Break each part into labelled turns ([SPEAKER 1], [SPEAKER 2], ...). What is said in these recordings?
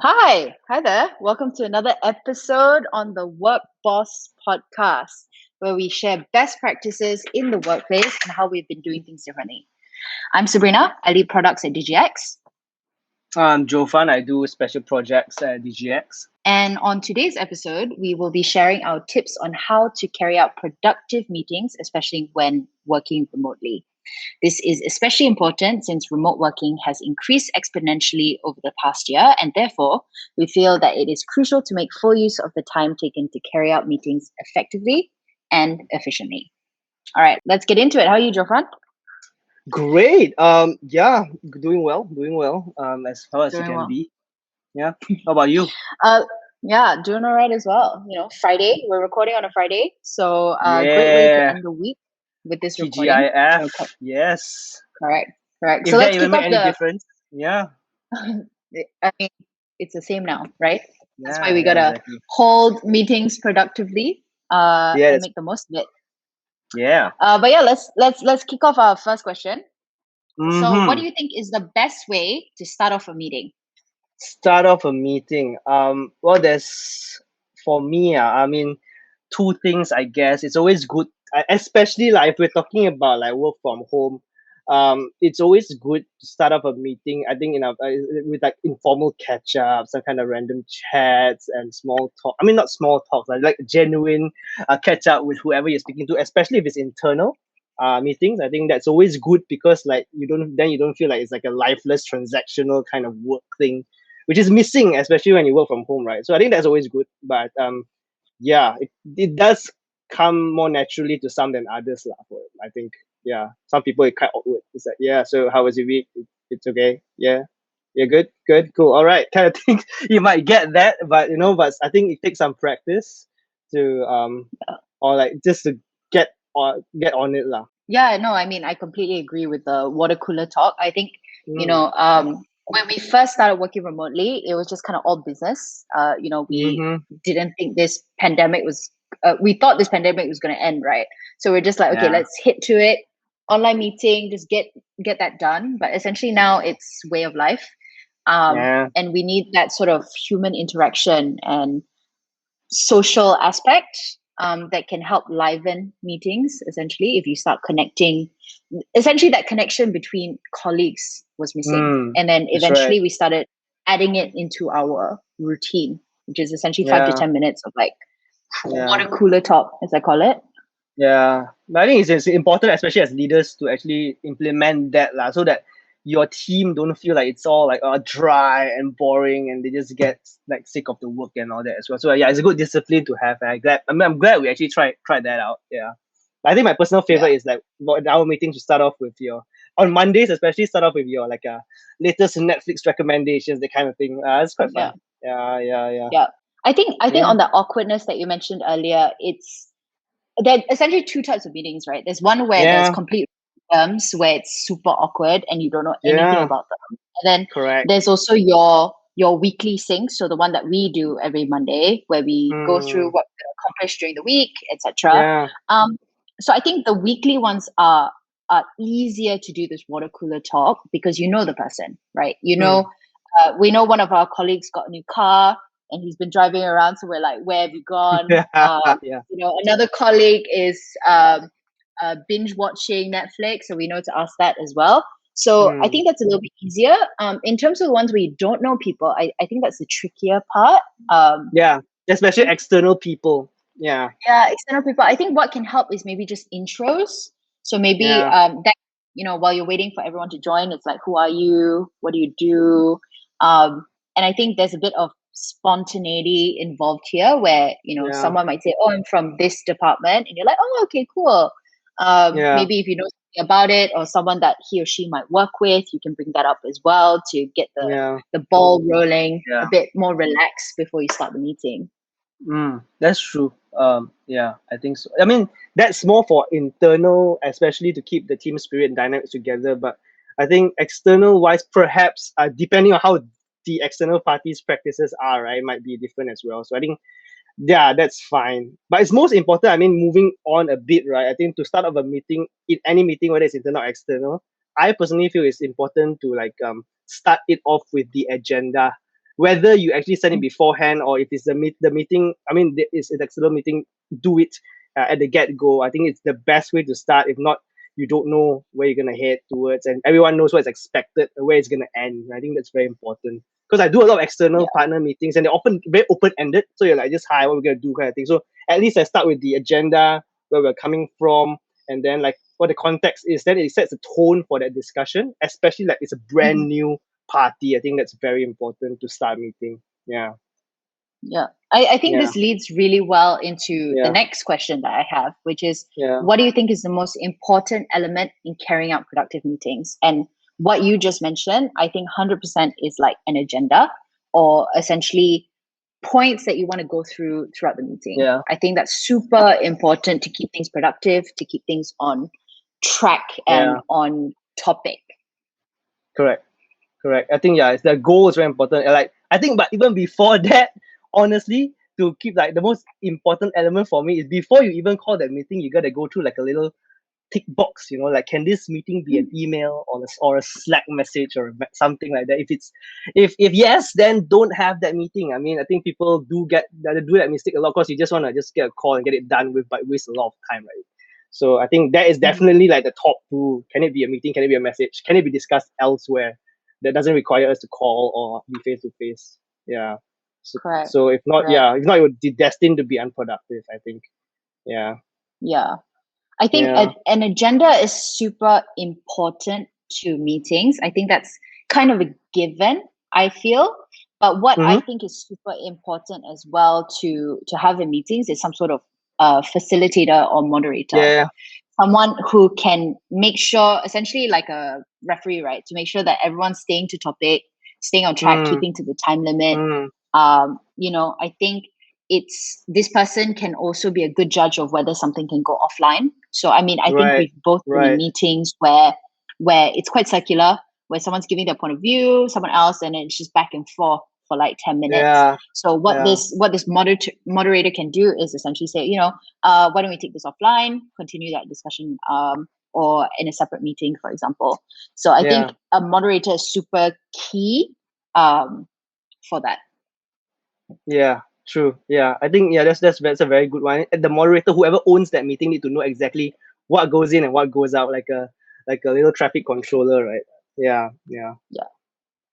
[SPEAKER 1] Hi there. Welcome to another episode on the Work Boss podcast, where we share best practices in the workplace and how we've been doing things differently. I'm Sabrina. I lead products at Digi-X.
[SPEAKER 2] I'm Jofan. I do special projects at Digi-X.
[SPEAKER 1] And on today's episode, we will be sharing our tips on how to carry out productive meetings, especially when working remotely. This is especially important since remote working has increased exponentially over the past year, and therefore, we feel that it is crucial to make full use of the time taken to carry out meetings effectively and efficiently. All right, let's get into it. How are you, Jofran?
[SPEAKER 2] Great. Yeah, doing well. As well as you
[SPEAKER 1] Doing
[SPEAKER 2] can
[SPEAKER 1] well.
[SPEAKER 2] be. Yeah. How about you?
[SPEAKER 1] Yeah, doing all right as well. Friday. We're recording on a Friday, so great way to
[SPEAKER 2] Yeah.
[SPEAKER 1] end the week with this recording.
[SPEAKER 2] TGIF.
[SPEAKER 1] Okay,
[SPEAKER 2] Yes.
[SPEAKER 1] correct.
[SPEAKER 2] If
[SPEAKER 1] So
[SPEAKER 2] that
[SPEAKER 1] let's
[SPEAKER 2] even
[SPEAKER 1] kick
[SPEAKER 2] make
[SPEAKER 1] off
[SPEAKER 2] any
[SPEAKER 1] the.
[SPEAKER 2] difference. Yeah.
[SPEAKER 1] I mean, it's the same now, right? That's why
[SPEAKER 2] Yeah.
[SPEAKER 1] we
[SPEAKER 2] Yeah.
[SPEAKER 1] gotta
[SPEAKER 2] Exactly.
[SPEAKER 1] hold meetings productively,
[SPEAKER 2] Yeah.
[SPEAKER 1] and make the most of it.
[SPEAKER 2] Yeah.
[SPEAKER 1] But yeah, let's kick off our first question. So, what do
[SPEAKER 2] Mm-hmm.
[SPEAKER 1] you think is the best way to start off a meeting?
[SPEAKER 2] Start off a meeting. Well, there's for me. I mean, two things. I guess it's always good, especially like if we're talking about like work from home. It's always good to start off a meeting. I think with like informal catch up, some kind of random chats and small talk. I mean, not small talks, like genuine catch up with whoever you're speaking to, especially if it's internal meetings. I think that's always good because like you don't feel like it's like a lifeless transactional kind of work thing, which is missing, especially when you work from home, right? So I think that's always good. But yeah, it does come more naturally to some than others, lah. I think, yeah, some people it quite awkward. It's like, yeah, so how was your week? It's okay. Yeah, yeah, good, cool, all right, kind of thing. You might get that, but but I think it takes some practice to or like just to get on it, lah.
[SPEAKER 1] Yeah, no, I mean, I completely agree with the water cooler talk. I think,
[SPEAKER 2] Mm.
[SPEAKER 1] when we first started working remotely, it was just kind of all business. We
[SPEAKER 2] Mm-hmm.
[SPEAKER 1] didn't think this pandemic was, we thought this pandemic was going to end, right? So we're just like, okay,
[SPEAKER 2] Yeah.
[SPEAKER 1] let's hit to it. Online meeting, just get that done. But essentially now it's way of life.
[SPEAKER 2] Yeah.
[SPEAKER 1] And we need that sort of human interaction and social aspect that can help liven meetings. Essentially, if you start connecting, essentially that connection between colleagues was missing, and then
[SPEAKER 2] That's right.
[SPEAKER 1] eventually we started adding it into our routine, which is essentially 5 to 10 minutes of like
[SPEAKER 2] Yeah.
[SPEAKER 1] water cooler talk, as I call it.
[SPEAKER 2] Yeah, but I think it's important, especially as leaders, to actually implement that lah, so that your team don't feel like it's all like dry and boring, and they just get like sick of the work and all that as well. So yeah, it's a good discipline to have. And I'm glad we actually tried that out. Yeah, I think my personal
[SPEAKER 1] Yeah,
[SPEAKER 2] favorite is like our meeting to start off with your on Mondays, especially start off with your like latest Netflix recommendations, that kind of thing. It's quite
[SPEAKER 1] yeah,
[SPEAKER 2] fun. Yeah.
[SPEAKER 1] yeah. I think
[SPEAKER 2] Yeah.
[SPEAKER 1] on the awkwardness that you mentioned earlier, it's there are essentially two types of meetings, right? There's one where there's
[SPEAKER 2] Yeah.
[SPEAKER 1] complete terms where it's super awkward and you don't know anything
[SPEAKER 2] Yeah.
[SPEAKER 1] about them. And then
[SPEAKER 2] Correct.
[SPEAKER 1] there's also your weekly sync, so the one that we do every Monday, where we go through
[SPEAKER 2] Mm,
[SPEAKER 1] what we accomplished during the week, etc.
[SPEAKER 2] yeah.
[SPEAKER 1] Um, so I think the weekly ones are easier to do this water cooler talk because you know the person, right?
[SPEAKER 2] Mm.
[SPEAKER 1] We know one of our colleagues got a new car and he's been driving around, so we're like, where have you gone?
[SPEAKER 2] Yeah.
[SPEAKER 1] Another colleague is binge watching Netflix, so we know to ask that as well. So I
[SPEAKER 2] Mm.
[SPEAKER 1] think that's a little bit easier. In terms of the ones where you don't know people, I think that's the trickier part.
[SPEAKER 2] Yeah.
[SPEAKER 1] I
[SPEAKER 2] Especially
[SPEAKER 1] think,
[SPEAKER 2] external people. Yeah.
[SPEAKER 1] yeah, external people. I think what can help is maybe just intros. So maybe
[SPEAKER 2] Yeah.
[SPEAKER 1] that while you're waiting for everyone to join, it's like, who are you? What do you do? And I think there's a bit of spontaneity involved here, where
[SPEAKER 2] Yeah.
[SPEAKER 1] someone might say, "Oh, I'm from this department," and you're like, "Oh, okay, cool."
[SPEAKER 2] Yeah.
[SPEAKER 1] Maybe if you know something about it, or someone that he or she might work with, you can bring that up as well to get
[SPEAKER 2] Yeah.
[SPEAKER 1] the ball rolling a
[SPEAKER 2] Yeah.
[SPEAKER 1] bit more relaxed before you start the meeting.
[SPEAKER 2] That's true. Yeah, I think so. I mean, that's more for internal, especially to keep the team spirit and dynamics together. But I think external wise, perhaps depending on how the external parties' practices are, right, might be different as well. So I think, yeah, that's fine. But it's most important, I mean, moving on a bit, right? I think to start off a meeting, in any meeting, whether it's internal or external, I personally feel it's important to like start it off with the agenda. whether you actually send it beforehand or if it's the meeting. I mean, it's an external meeting. Do it at the get go. I think it's the best way to start. If not, you don't know where you're gonna head towards, and everyone knows what's expected and where it's gonna end. I think that's very important because I do a lot of external partner meetings, and they're often very open ended. So you're like, just hi, what we're gonna do, kind of thing. So at least I start with the agenda, where we're coming from, and then like what the context is. Then it sets a tone for that discussion, especially like it's a brand new party. I think that's very important to start a meeting. Yeah.
[SPEAKER 1] Yeah. I think
[SPEAKER 2] Yeah.
[SPEAKER 1] this leads really well into the
[SPEAKER 2] Yeah.
[SPEAKER 1] next question that I have, which is
[SPEAKER 2] Yeah.
[SPEAKER 1] what do you think is the most important element in carrying out productive meetings? And what you just mentioned, I think 100% is like an agenda or essentially points that you want to go through throughout the meeting.
[SPEAKER 2] Yeah.
[SPEAKER 1] I think that's super important to keep things productive, to keep things on track and on topic.
[SPEAKER 2] Correct. I think it's the goal is very important. And like I think, but even before that, honestly, to keep like the most important element for me is before you even call that meeting, you gotta go through like a little tick box. Like, can this meeting be an email or a Slack message or something like that? If yes, then don't have that meeting. I mean, I think people do that mistake a lot because you just wanna just get a call and get it done with, but waste a lot of time, right? So I think that is definitely like the top rule. Can it be a meeting? Can it be a message? Can it be discussed elsewhere? That doesn't require us to call or be face to face. Yeah.
[SPEAKER 1] Correct.
[SPEAKER 2] So if not,
[SPEAKER 1] Correct.
[SPEAKER 2] if not, it would be destined to be unproductive, I think. Yeah.
[SPEAKER 1] Yeah. I think an agenda is super important to meetings. I think that's kind of a given, I feel. But what I think is super important as well to have in meetings is some sort of facilitator or moderator.
[SPEAKER 2] Yeah.
[SPEAKER 1] Someone who can make sure, essentially like a referee, right? To make sure that everyone's staying to topic, staying on track, keeping to the time limit. I think this person can also be a good judge of whether something can go offline. So I mean, I think we've both been in meetings where it's quite circular, where someone's giving their point of view, someone else, and it's just back and forth for like 10 minutes.
[SPEAKER 2] Yeah.
[SPEAKER 1] So what this moderator can do is essentially say, why don't we take this offline, continue that discussion, or in a separate meeting, for example. So I think a moderator is super key for that.
[SPEAKER 2] Yeah, true. Yeah, I think that's a very good one. And the moderator, whoever owns that meeting, need to know exactly what goes in and what goes out, like a little traffic controller, right? Yeah.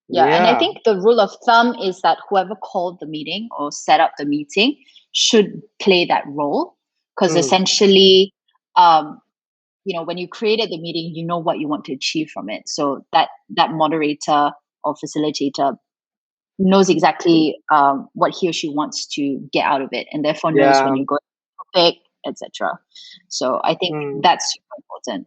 [SPEAKER 1] And I think the rule of thumb is that whoever called the meeting or set up the meeting should play that role, because essentially, when you created the meeting, you know what you want to achieve from it. So that moderator or facilitator knows exactly what he or she wants to get out of it, and therefore knows when you go to topic, etc. So I think that's super important.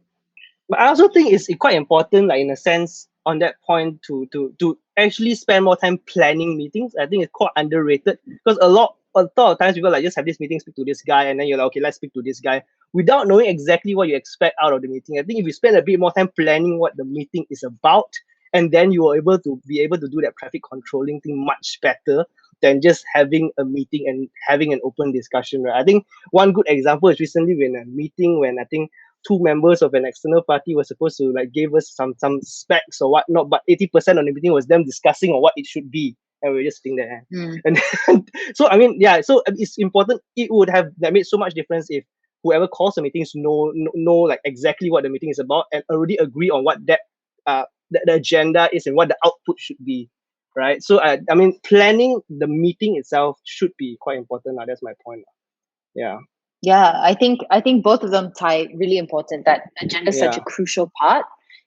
[SPEAKER 2] But I also think it's quite important, like in a sense, on that point, to actually spend more time planning meetings. I think it's quite underrated because a lot of times people like just have this meeting, speak to this guy, and then you're like, okay, let's speak to this guy without knowing exactly what you expect out of the meeting. I think if you spend a bit more time planning what the meeting is about, and then you are able to do that traffic controlling thing much better than just having a meeting and having an open discussion, right? I think one good example is recently when I think two members of an external party were supposed to like give us some specs or whatnot, but 80% of the meeting was them discussing on what it should be, and we are just sitting there. And so I mean, so it's important. It would have made so much difference if whoever calls the meetings know like exactly what the meeting is about and already agree on what that the agenda is and what the output should be, right? So I mean, planning the meeting itself should be quite important. That's my point.
[SPEAKER 1] Yeah, I think both of them tie really important, that agenda is such a crucial part,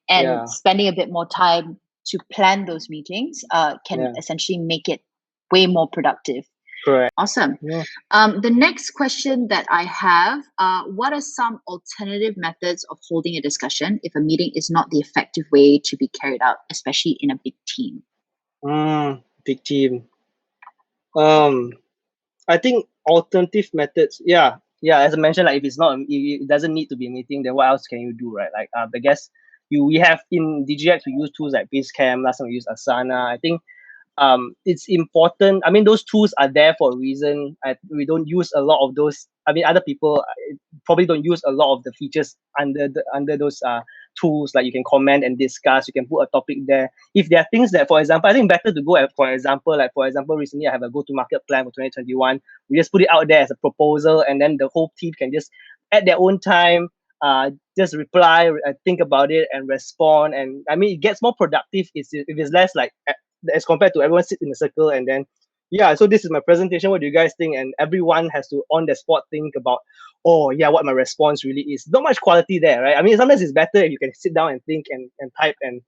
[SPEAKER 1] and spending a bit more time to plan those meetings can essentially make it way more productive.
[SPEAKER 2] Correct.
[SPEAKER 1] Awesome.
[SPEAKER 2] Yeah.
[SPEAKER 1] The next question that I have, what are some alternative methods of holding a discussion if a meeting is not the effective way to be carried out, especially in a big team?
[SPEAKER 2] Big team. I think alternative methods. Yeah. As I mentioned, like if it's not, it doesn't need to be a meeting, then what else can you do, right? Like I guess we have in Digi-X, we use tools like Basecamp. Last time we used Asana. I think it's important. I mean, those tools are there for a reason. We don't use a lot of those. I mean, other people probably don't use a lot of the features under those tools, like you can comment and discuss, you can put a topic there. If there are things that, for example, I think better to go at, for example, recently I have a go-to-market plan for 2021. We just put it out there as a proposal, and then the whole team can just at their own time just reply, think about it, and respond. And I mean, it gets more productive if it's less like as compared to everyone sit in a circle and then yeah. So this is my presentation. What do you guys think? And everyone has to on the spot think about, oh yeah, what my response really is. Not much quality there, right? I mean, sometimes it's better if you can sit down and think and type and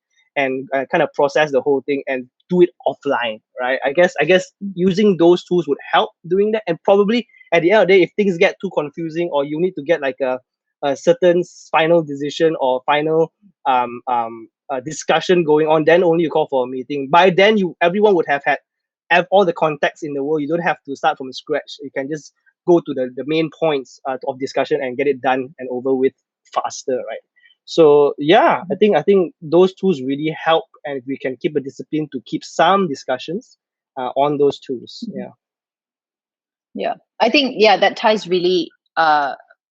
[SPEAKER 2] kind of process the whole thing and do it offline, right? I guess using those tools would help doing that. And probably at the end of the day, if things get too confusing or you need to get like a certain final decision or final discussion going on, then only you call for a meeting. By then, everyone would have all the context in the world. You don't have to start from scratch. You can just go to the main points of discussion and get it done and over with faster, right? So yeah, I think those tools really help, and we can keep a discipline to keep some discussions on those tools.
[SPEAKER 1] Yeah, I think that ties really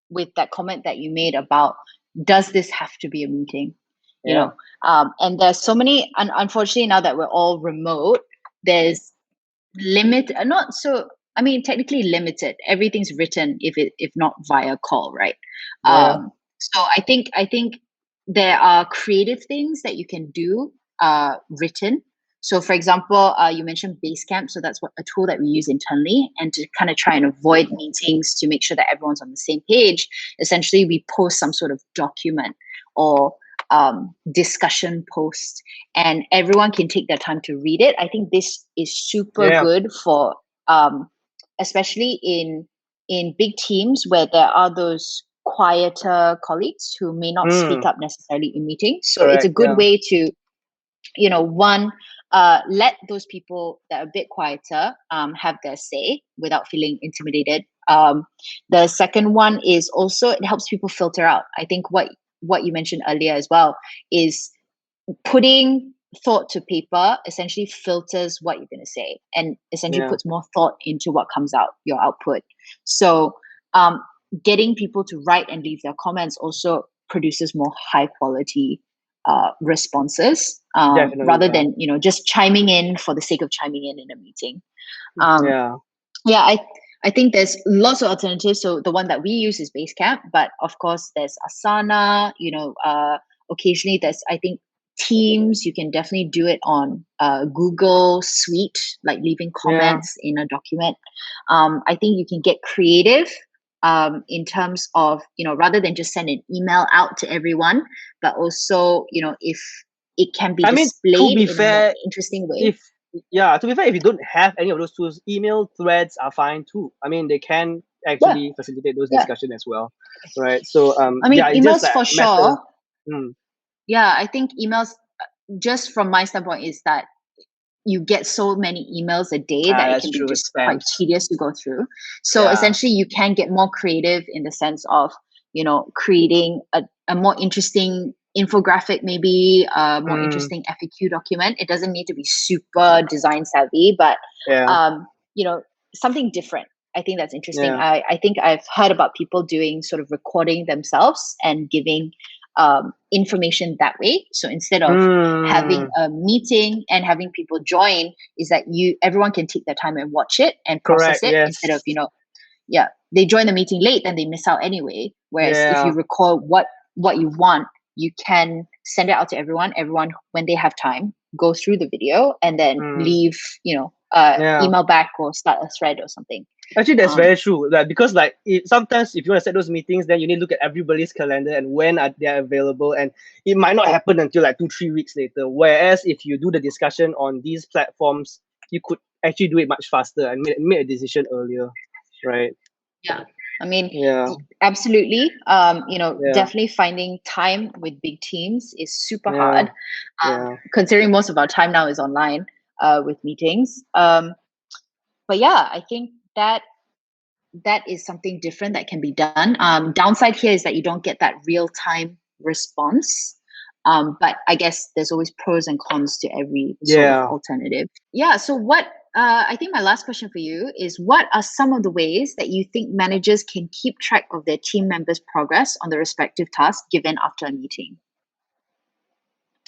[SPEAKER 1] with that comment that you made about, does this have to be a meeting? You know, and there's so many. Unfortunately, now that we're all remote, there's technically limited. Everything's written if not via call, right? So I think there are creative things that you can do written. So for example, you mentioned Basecamp. So that's a tool that we use internally, and to kind of try and avoid meetings to make sure that everyone's on the same page. Essentially, we post some sort of document or discussion post, and everyone can take their time to read it. I think this is super good for especially in big teams where there are those quieter colleagues who may not speak up necessarily in meetings. So it's a good way to, one, let those people that are a bit quieter have their say without feeling intimidated. The second one is also, it helps people filter out. I think what you mentioned earlier as well is putting thought to paper essentially filters what you're going to say, and essentially puts more thought into what comes out, your output. So getting people to write and leave their comments also produces more high quality responses rather than just chiming in for the sake of chiming in a meeting. I think there's lots of alternatives. So the one that we use is Basecamp, but of course there's Asana. Occasionally there's, I think, Teams. You can definitely do it on Google Suite, like leaving comments in a document. I think you can get creative in terms of, rather than just send an email out to everyone, but also, if it can be displayed in an interesting way.
[SPEAKER 2] To be fair, if you don't have any of those tools, email threads are fine too. I mean, they can actually facilitate those discussions as well, right? So
[SPEAKER 1] emails for sure. Yeah, I think emails, just from my standpoint, is that you get so many emails a day that it can be just quite tedious to go through. So essentially, you can get more creative in the sense of, creating a more interesting infographic, maybe a more interesting FAQ document. It doesn't need to be super design savvy, but something different. I think that's interesting. I think I've heard about people doing sort of recording themselves and giving information that way. So instead of having a meeting and having people join, is that everyone can take their time and watch it and process it instead of they join the meeting late and they miss out anyway. Whereas if you record what you want, you can send it out to everyone when they have time, go through the video, and then leave email back or start a thread or something.
[SPEAKER 2] Actually, that's very true. Because sometimes if you want to set those meetings, then you need to look at everybody's calendar and when they are available, and it might not happen until like 2-3 weeks later. Whereas if you do the discussion on these platforms, you could actually do it much faster and make a decision earlier, right?
[SPEAKER 1] Yeah, I mean, absolutely. Definitely finding time with big teams is super hard. Considering most of our time now is online with meetings. But yeah, I think that is something different that can be done. Downside here is that you don't get that real-time response. But I guess there's always pros and cons to every sort of alternative. Yeah. So I think my last question for you is, what are some of the ways that you think managers can keep track of their team members' progress on the respective tasks given after a meeting?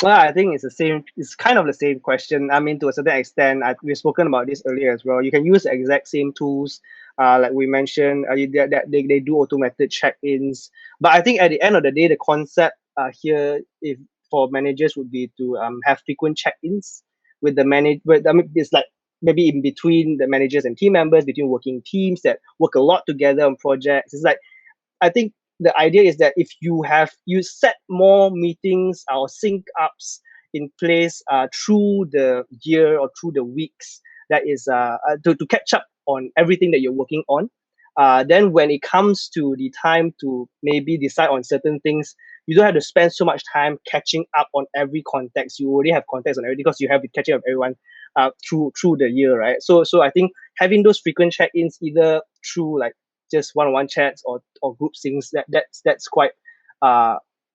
[SPEAKER 2] Well, I think it's the same. It's kind of the same question. I mean, to a certain extent, we've spoken about this earlier as well. You can use the exact same tools, like we mentioned. That they do automated check-ins. But I think at the end of the day, the concept here, if for managers, would be to have frequent check-ins with the manage. But I mean, it's like maybe in between the managers and team members, between working teams that work a lot together on projects. It's like, I think the idea is that if you set more meetings or sync ups in place through the year or through the weeks, that is to catch up on everything that you're working on. Then when it comes to the time to maybe decide on certain things, you don't have to spend so much time catching up on every context. You already have context on everything because you have to catch up with everyone through the year, right? So I think having those frequent check-ins, either through like just one-on-one chats or group things, uh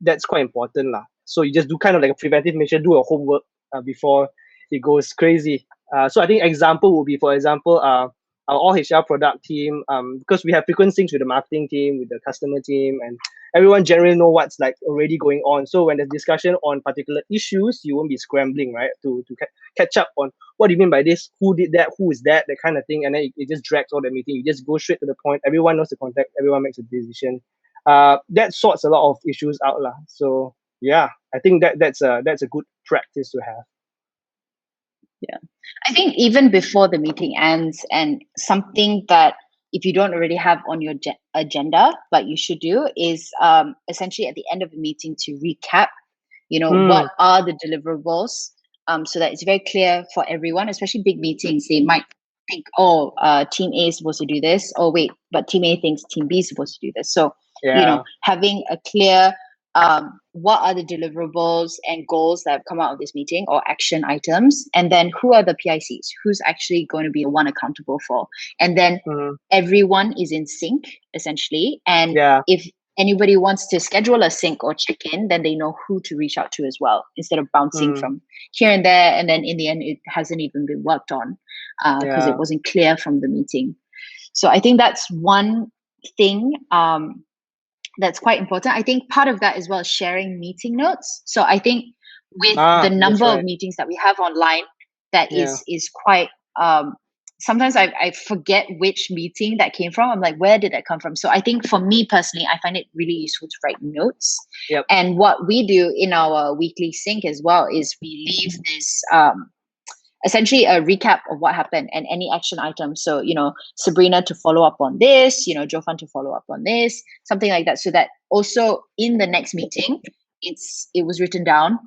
[SPEAKER 2] that's quite important lah. So you just do kind of like a preventive measure, do your homework before it goes crazy. So I think example would be, for example, our all HR product team, because we have frequent syncs with the marketing team, with the customer team, and everyone generally know what's like already going on. So when there's discussion on particular issues, you won't be scrambling, right, to catch up on what do you mean by this, who did that, who is that kind of thing, and then it just drags all the meeting. You just go straight to the point. Everyone knows the context. Everyone makes a decision. That sorts a lot of issues out lah. So yeah, I think that's a good practice to have.
[SPEAKER 1] Yeah. I think even before the meeting ends, and something that if you don't already have on your agenda, but you should do, is essentially at the end of the meeting to recap, what are the deliverables, so that it's very clear for everyone, especially big meetings. They might think, oh, team A is supposed to do this. Oh, wait, but team A thinks team B is supposed to do this. So,
[SPEAKER 2] Yeah.
[SPEAKER 1] having a clear what are the deliverables and goals that have come out of this meeting, or action items, and then who are the PICs, who's actually going to be the one accountable for, and then everyone is in sync essentially. And if anybody wants to schedule a sync or check-in, then they know who to reach out to as well, instead of bouncing from here and there, and then in the end it hasn't even been worked on because it wasn't clear from the meeting. So I think that's one thing that's quite important. I think part of that as well is sharing meeting notes. So I think with the number of meetings that we have online, that is quite sometimes I forget which meeting that came from. I'm like, where did that come from? So I think for me personally, I find it really useful to write notes. And what we do in our weekly sync as well is we leave this essentially a recap of what happened and any action items. So, Sabrina to follow up on this, Jofan to follow up on this, something like that. So that also in the next meeting, it was written down.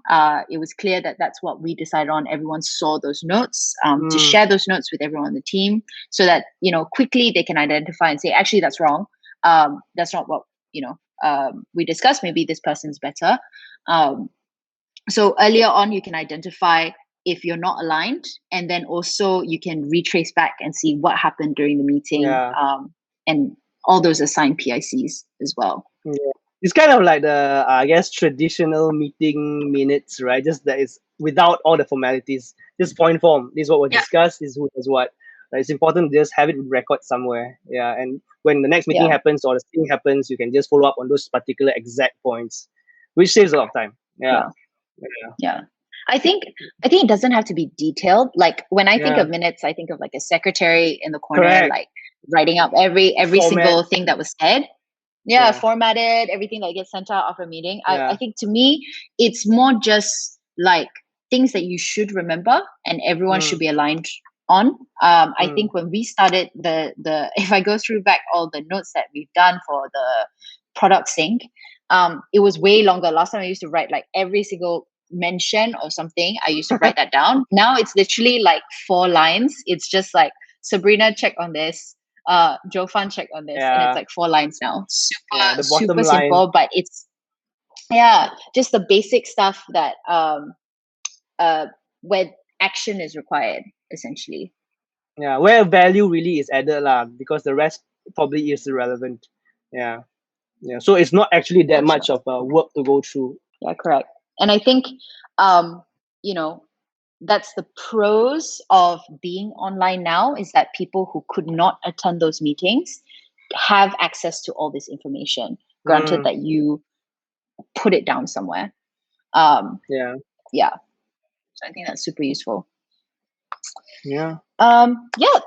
[SPEAKER 1] It was clear that that's what we decided on. Everyone saw those notes, to share those notes with everyone on the team, so that, quickly they can identify and say, actually, that's wrong. That's not what, we discussed. Maybe this person's better. So earlier on, you can identify if you're not aligned, and then also you can retrace back and see what happened during the meeting, and all those assigned PICs as well.
[SPEAKER 2] It's kind of like the I guess traditional meeting minutes, right? Just that is without all the formalities, just point form. This is what was discussed. This is who does what. It's important to just have it record somewhere. And when the next meeting happens or the thing happens, you can just follow up on those particular exact points, which saves a lot of time.
[SPEAKER 1] Yeah. I think it doesn't have to be detailed. Like when I think of minutes, I think of like a secretary in the corner, like writing up every single thing that was said. Formatted, everything that gets sent out after a meeting. I think to me, it's more just like things that you should remember and everyone should be aligned on. I think when we started the if I go through back all the notes that we've done for the product sync, it was way longer. Last time I used to write like every single mention or something. I used to write that down. Now it's literally like 4 lines. It's just like, Sabrina, check on this. Jofan, check on this. And it's like 4 lines now. Super simple, but it's just the basic stuff that where action is required, essentially.
[SPEAKER 2] Where value really is added lah, because the rest probably is irrelevant. So it's not actually that much of work to go through.
[SPEAKER 1] Correct. And I think that's the pros of being online now, is that people who could not attend those meetings have access to all this information, granted that you put it down somewhere. Yeah. So I think that's super useful.
[SPEAKER 2] Yeah.
[SPEAKER 1] Yeah.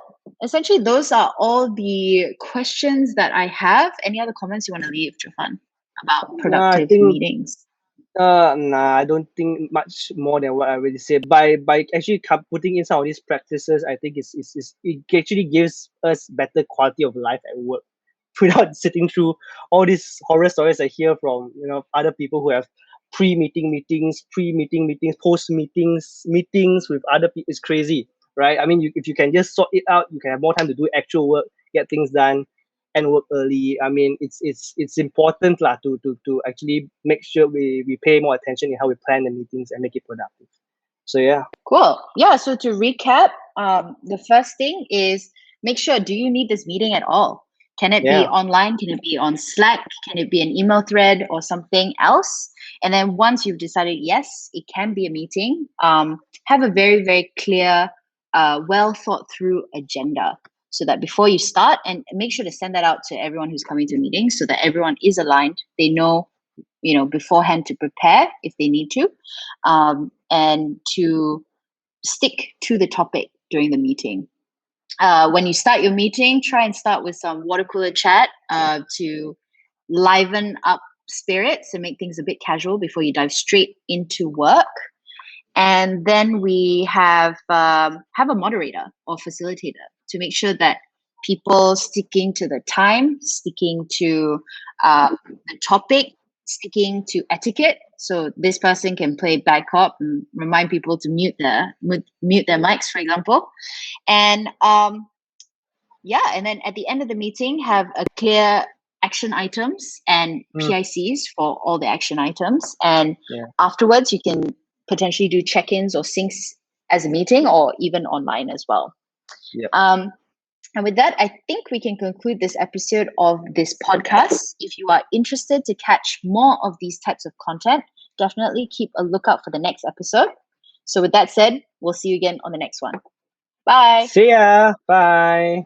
[SPEAKER 1] Essentially, those are all the questions that I have. Any other comments you want to leave, Jafan, about
[SPEAKER 2] I
[SPEAKER 1] productive
[SPEAKER 2] think
[SPEAKER 1] meetings?
[SPEAKER 2] I don't think much more than what I already said. By actually putting in some of these practices, I think it actually gives us better quality of life at work, without sitting through all these horror stories I hear from other people who have pre-meeting meetings, post meetings with other people. It's crazy, right? I mean, if you can just sort it out, you can have more time to do actual work, get things done, and work early. I mean, it's important lah to actually make sure we pay more attention in how we plan the meetings and make it productive. So yeah.
[SPEAKER 1] Cool. Yeah. So to recap, the first thing is make sure, do you need this meeting at all? Can it be
[SPEAKER 2] Yeah.
[SPEAKER 1] online? Can it be on Slack? Can it be an email thread or something else? And then once you've decided, yes, it can be a meeting, have a very, very clear, well thought through agenda so that before you start, and make sure to send that out to everyone who's coming to meetings so that everyone is aligned. They know, beforehand to prepare if they need to, and to stick to the topic during the meeting. When you start your meeting, try and start with some water cooler chat to liven up spirits and make things a bit casual before you dive straight into work. And then we have a moderator or facilitator to make sure that people sticking to the time, sticking to the topic, sticking to etiquette. So this person can play bad cop and remind people to mute their mics, for example. And and then at the end of the meeting, have a clear action items and PICs for all the action items. And afterwards, you can potentially do check-ins or syncs as a meeting or even online as well.
[SPEAKER 2] Yep.
[SPEAKER 1] And with that, I think we can conclude this episode of this podcast. If you are interested to catch more of these types of content, definitely keep a lookout for the next episode. So with that said, we'll see you again on the next one. Bye.
[SPEAKER 2] See ya. Bye.